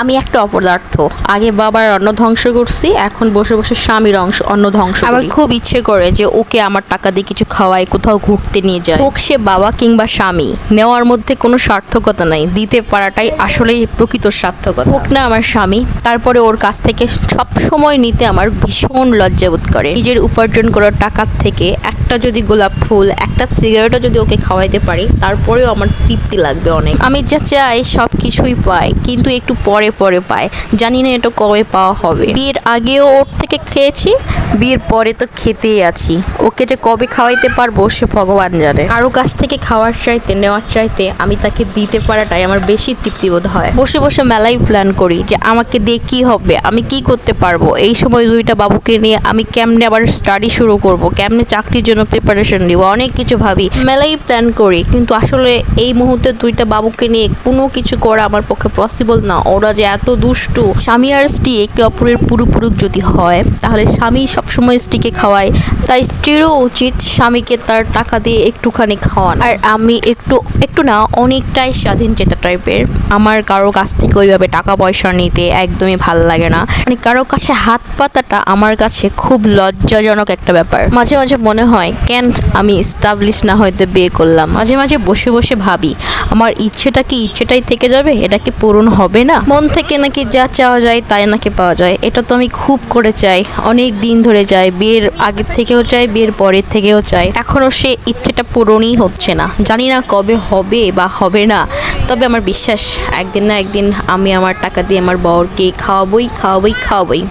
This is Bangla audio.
আমি একটা অপদার্থ। আগে বাবার অন্ন ধ্বংস করছি, এখন বসে বসে স্বামীর অন্ন ধ্বংস করি। আমার খুব ইচ্ছে করে যে ওকে আমার টাকা দিয়ে কিছু খাওয়াই, কোথাও ঘুরতে নিয়ে যায়। হোক সে বাবা কিংবা স্বামী, নেওয়ার মধ্যে কোনো সার্থকতা নাই, দিতে পারাটাই আসলেই প্রকৃত সার্থকতা। হোক না আমার স্বামী, তারপরে ওর কাছ থেকে সব সময় নিতে আমার ভীষণ লজ্জাবোধ করে। নিজের উপার্জন করার টাকার থেকে একটা যদি গোলাপ ফুল, একটা সিগারেটও যদি ওকে খাওয়াইতে পারি, তারপরেও আমার তৃপ্তি লাগবে অনেক। আমি যা চাই সব কিছুই পাই, কিন্তু একটু পরে পরে পায়। জানি না এটা কবে পাওয়া হবে। বিয়ের আগেও ওর থেকে খেয়েছি, বিয়ের পরে তো খেতেই আছি। ওকে যে কবে খাওয়াইতে পারবো সে ভগবান জানে। কারো কাছ থেকে খাওয়ার চাইতে, নেওয়ার চাইতে আমি তাকে দিতে পারাটাই আমার বেশি তৃপ্তিবোধ হয়। বসে বসে মেলাই প্ল্যান করি যে আমাকে দিয়ে কি হবে, আমি কি করতে পারবো। এই সময় দুইটা বাবুকে নিয়ে আমি কেমনে আবার স্টাডি শুরু করব, কেমনে চাকরির জন্য প্রিপারেশন দিব, অনেক কিছু ভাবি, মেলাই প্ল্যান করি। কিন্তু আসলে এই মুহূর্তে দুইটা বাবুকে নিয়ে কোনো কিছু করা আমার পক্ষে পসিবল না। ওরা যে এত দুষ্টু। স্বামী আর স্ত্রী একে অপরের পুরুষ যদি হয়, তাহলে স্বামী সবসময় স্ত্রীকে খাওয়ায়, তাই স্ত্রীরও উচিত স্বামীকে তার টাকা দিয়ে একটুখানি খাওয়ান। আর আমি একটু না অনেকটাই স্বাধীন চেতা টাইপের। আমার কারো কাছ থেকে ওইভাবে টাকা পয়সা নিতে একদমই ভাল লাগে না। মানে কারো কাছে হাত পাতাটা আমার কাছে খুব লজ্জাজনক একটা ব্যাপার। মাঝে মাঝে মনে হয় কেন আমি এস্টাবলিশ না হইতে বিয়ে করলাম। মাঝে মাঝে বসে বসে ভাবি, আমার ইচ্ছেটা কি ইচ্ছেটাই থেকে যাবে, এটা কি পূরণ হবে না? মন থেকে নাকি যা চাওয়া যায় তাই নাকি পাওয়া যায়। এটা তো আমি খুব করে চাই, অনেক দিন ধরে চাই, বিয়ের আগের থেকেও চাই, বিয়ের পরের থেকেও চাই। এখনো সে ইচ্ছেটা পূরণই হচ্ছে না। জানি না কবে হবে বা হবে না, তবে আমার বিশ্বাস একদিন না একদিন আমি আমার টাকা দিয়ে আমার বরকে খাওয়াবই।